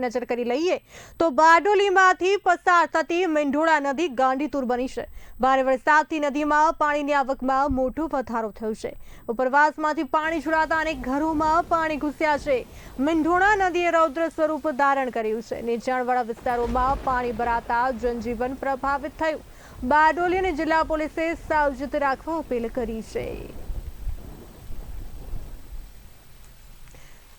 નજર કરી લઈએ તો બારડોલીમાંથી પસાર થતી મીંઢોળા નદી ગાંડીતુર બની છે। ભારે વરસાદથી નદીમાં પાણીની આવકમાં મોટો વધારો થયો છે। ઉપરવાસમાંથી પાણી છોડાતા અનેક ઘરોમાં પાણી ઘૂસ્યા છે। મીંઢોળા નદીએ રૌદ્ર સ્વરૂપ ધારણ કર્યું છે। નીચાણવાળા વિસ્તારોમાં પાણી ભરાતા જનજીવન પ્રભાવિત થયું। બારડોલી અને જિલ્લા પોલીસે સાવચેત રાખવા અપીલ કરી છે।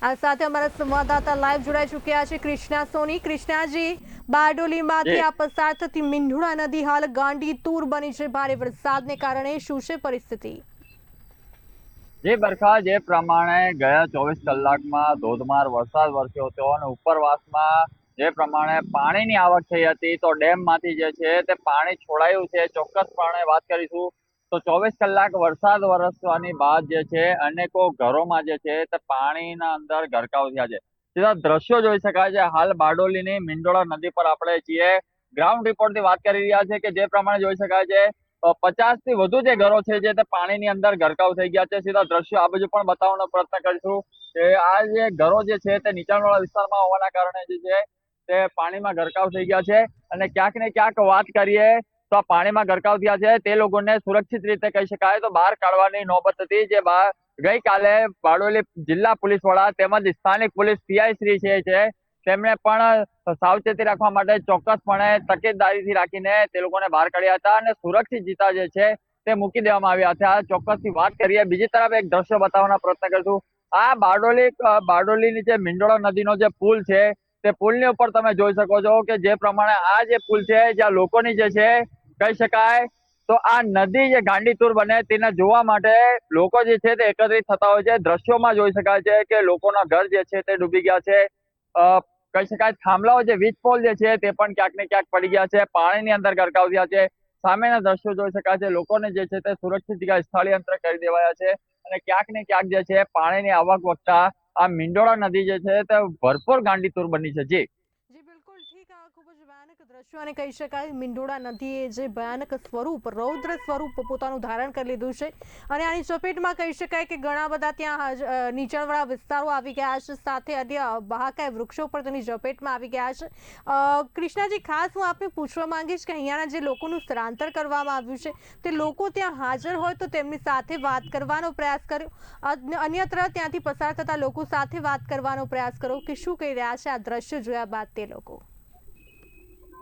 આ સાથે અમારા સંવાદદાતા લાઈવ જોડાઈ ચૂક્યા છે કૃષ્ણા સોની। કૃષ્ણાજી, બારડોલીમાંથી આ પસાર થતી મીંઢોળા નદી હાલ ગાંડીતુર બની છે। ભારે વરસાદને કારણે શું છે પરિસ્થિતિ? જે બરખા જે પ્રમાણે ગયા 24 કલાકમાં ધોધમાર વરસાદ વરસ્યો હતો અને ઉપરવાસમાં જે પ્રમાણે પાણીની આવક થઈ હતી તો ડેમમાંથી જે છે તે પાણી છોડાયું છે। ચોક્કસપણે વાત કરીશું તો 24 કલાક વરસાદ વરસવાની બાદ જે છે અનેકો ઘરોમાં જે છે તે પાણીના અંદર ગરકાવ થયા છે। સીધા દ્રશ્યો જોઈ શકાય છે। હાલ બારડોલીની મીંઢોળા નદી પર આપણે છીએ। ગ્રાઉન્ડ રિપોર્ટથી વાત કરી રહ્યા છે કે જે પ્રમાણે જોઈ શકાય છે 50 થી વધુ જે ઘરો છે જે તે પાણીની અંદર ગરકાવ થઈ ગયા છે। સીધા દ્રશ્યો આ બાજુ પણ બતાવવાનો પ્રયત્ન કરીશું કે આ જે ઘરો જે છે તે નીચાણવાળા વિસ્તારમાં હોવાના કારણે જે છે તે પાણીમાં ગરકાવ થઈ ગયા છે। અને ક્યાંક ને ક્યાંક વાત કરીએ તો આ પાણીમાં ગરકાવ થયા છે તે લોકોને સુરક્ષિત રીતે કહી શકાય તો બહાર કાઢવાની નોબત હતી। જે ગઈકાલે બારડોલી જિલ્લા પોલીસ વડા તેમજ સ્થાનિક પોલીસ પીઆઈ શ્રી છે તેમણે પણ સાવચેતી રાખવા માટે ચોક્કસપણે તકેદારીથી રાખીને તે લોકોને બહાર કાઢ્યા હતા અને સુરક્ષિત જીતા જે છે તે મૂકી દેવામાં આવ્યા હતા। આ ચોક્કસથી વાત કરીએ। બીજી તરફ એક દ્રશ્ય બતાવવાનો પ્રયત્ન કરીશું। આ બારડોલીની જે મીંઢોળા નદીનો જે પુલ છે તે પુલની ઉપર તમે જોઈ શકો છો કે જે પ્રમાણે આ જે પુલ છે જ્યાં લોકોની જે છે કહી શકાય તો આ નદી જે ગાંડીતુર બને તેને જોવા માટે લોકો જે છે તે એકત્રિત થતા હોય છે। દ્રશ્યોમાં જોઈ શકાય છે કે લોકોના ઘર જે છે તે ડૂબી ગયા છે। કહી શકાય થાંભલાઓ જે વીજ પોલ જે છે તે પણ ક્યાંક ને ક્યાંક પડી ગયા છે। પાણીની અંદર ગરકાવ થયા છે। સામેના દ્રશ્યો જોઈ શકાય છે। લોકોને જે છે તે સુરક્ષિત જગ્યાએ સ્થળાંતર કરી દેવાયા છે અને ક્યાંક ને ક્યાંક જે છે પાણીની આવક વધતા આ મીંઢોળા નદી જે છે તે ભરપૂર ગાંડીતુર બની છે। જી બિલકુલ ઠીક। આ ખૂબ જ ભયાનક દ્રશ્યો અને કહી શકાય મીંઢોળા નદીએ જે ભયાનક સ્વરૂપ રૌદ્ર સ્વરૂપ પોતાનું ધારણ કરી લીધું છે અને આની ચપેટમાં કહી શકાય કે ઘણા બધા ત્યાં નીચાણવાળા વિસ્તારો આવી ગયા છે। સાથે અન્ય બહાકાય વૃક્ષો પણ તેની ઝપેટમાં આવી ગયા છે। કૃષ્ણાજી, ખાસ હું આપને પૂછવા માંગીશ કે અહીંયાના જે લોકોનું સ્થળાંતર કરવામાં આવ્યું છે તે લોકો ત્યાં હાજર હોય તો તેમની સાથે વાત કરવાનો પ્રયાસ કર્યો, અન્યત્ર ત્યાંથી પસાર થતા લોકો સાથે વાત કરવાનો પ્રયાસ કર્યો કે શું કહી રહ્યા છે આ દ્રશ્ય જોયા બાદ તે લોકો?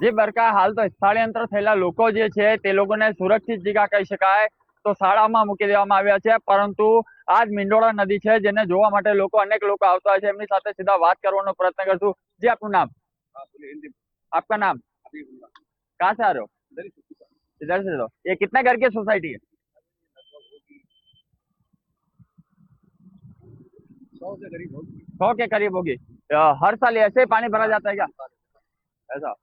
જે બરકા હાલ તો સ્થળાંતર થયેલા લોકો જે છે તે લોકોને સુરક્ષિત જગ્યા કહી શકાય તો શાળામાં મૂકી દેવામાં આવ્યા છે। પરંતુ આ જ મીંઢોળા નદી છે જેને જોવા માટે અનેક લોકો આવતા હોય છે। એમની સાથે સીધા વાત કરવાનો પ્રયત્ન કરશું। जी आपका नाम? आपका नाम? कहाँ से आ रहे हो? इधर से हो। ये कितने घर की सोसाइटी है? 100 के करीब होगी। हर साल ऐसे ही पानी भरा जाता है क्या? ऐसा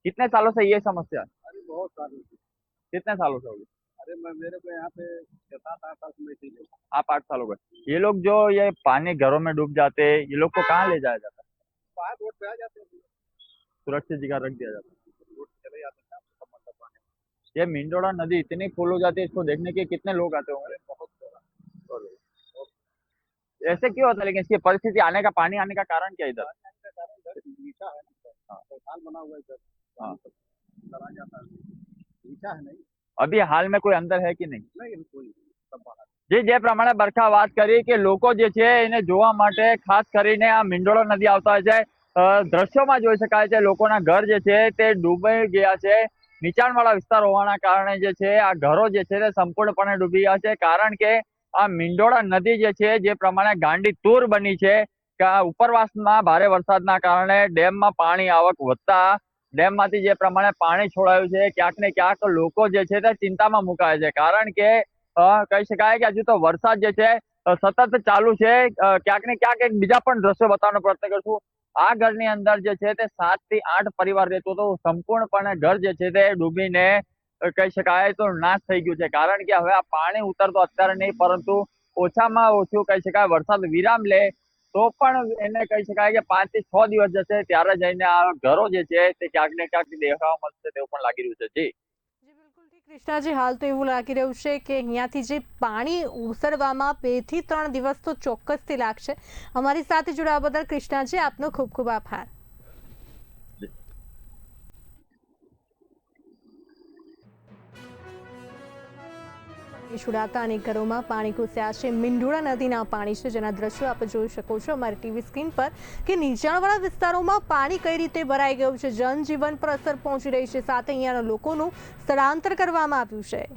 कितने सालों से ये समस्या है? अरे बहुत सारी। कितने सालों से होगी? अरे मेरे को यहाँ पे 7-8 साल में थी। आप 8 साल हो गए। ये लोग जो ये पानी घरों में डूब जाते हैं ये लोग को कहाँ ले जाया जाता है? बाहर रोड पे आ जाते हैं, सुरक्षित जगह रख दिया जाता है। रोड चले जाते हैं सब मतलब पानी। ये मींढोळा नदी इतनी फुल हो जाती है इसको देखने के कितने लोग आते होंगे? बहुत सारा। ऐसे क्यों होता है लेकिन इसकी परिस्थिति आने का पानी आने का कारण क्या इधर? नीचा है ना, खाल बना हुआ है इधर। हाँ। अंदर आ जाता है, नीचा है नहीं। अभी हाल में कोई अंदर है कि नहीं? नहीं कोई सब बाहर। જે પ્રમાણે બરખા વાત કરી કે લોકો જે છે એને જોવા માટે ખાસ કરીને આ મીંઢોળા નદી આવતા હોય છે। દ્રશ્યોમાં જોઈ શકાય છે લોકોના ઘર જે છે તે ડૂબી ગયા છે। નીચાણવાળા વિસ્તાર હોવાના કારણે જે છે આ ઘરો જે છે તે સંપૂર્ણપણે ડૂબી ગયા છે। કારણ કે આ મીંઢોળા નદી જે છે જે પ્રમાણે ગાંડીતુર બની છે કે આ ઉપરવાસમાં ભારે વરસાદના કારણે ડેમમાં પાણી આવક વધતા ડેમમાંથી જે પ્રમાણે પાણી છોડાયું છે ક્યાંક ને ક્યાંક લોકો જે છે તે ચિંતામાં મુકાય છે। કારણ કે કહી શકાય કે હજુ તો વરસાદ જે છે સતત ચાલુ છે। ક્યાંક ને ક્યાંક એક બીજા પણ દ્રશ્યો બતાવવાનો પ્રયત્ન કરશું। આ ઘરની અંદર જે છે તે 7 થી 8 પરિવાર રહેતો હતો। સંપૂર્ણપણે ઘર જે છે તે ડૂબીને કહી શકાય તો નાશ થઈ ગયું છે। કારણ કે હવે આ પાણી ઉતરતો અત્યારે નહીં પરંતુ ઓછામાં ઓછું કહી શકાય વરસાદ વિરામ લે તો પણ એને કહી શકાય કે 5 થી 6 દિવસ જશે ત્યારે જઈને આ ઘરો જે છે તે ક્યાંક ને ક્યાંક દેખાવા મળશે તેવું પણ લાગી રહ્યું છે। જી કૃષ્ણાજી, હાલ તો એવું લાગી રહ્યું છે કે અહીંયાથી જે પાણી ઉસરવામાં 2 થી 3 દિવસ તો ચોક્કસથી લાગશે। અમારી સાથે જોડાવા બદલ કૃષ્ણાજી આપનો ખૂબ ખૂબ આભાર। છોડાતા અનેક ઘરોમાં પાણી ઘૂસ્યા છે. મીંઢોળા નદીના પાણી છે, જેના દ્રશ્યો આપ જોઈ શકો છો અમારી ટીવી સ્ક્રીન પર કે નીચાણવાળા વિસ્તારોમાં પાણી કઈ રીતે ભરાઈ ગયું છે. જનજીવન પર અસર પહોંચી રહી છે, સાથે અહીંયાના લોકોનું સ્થળાંતર કરવામાં આવ્યું છે.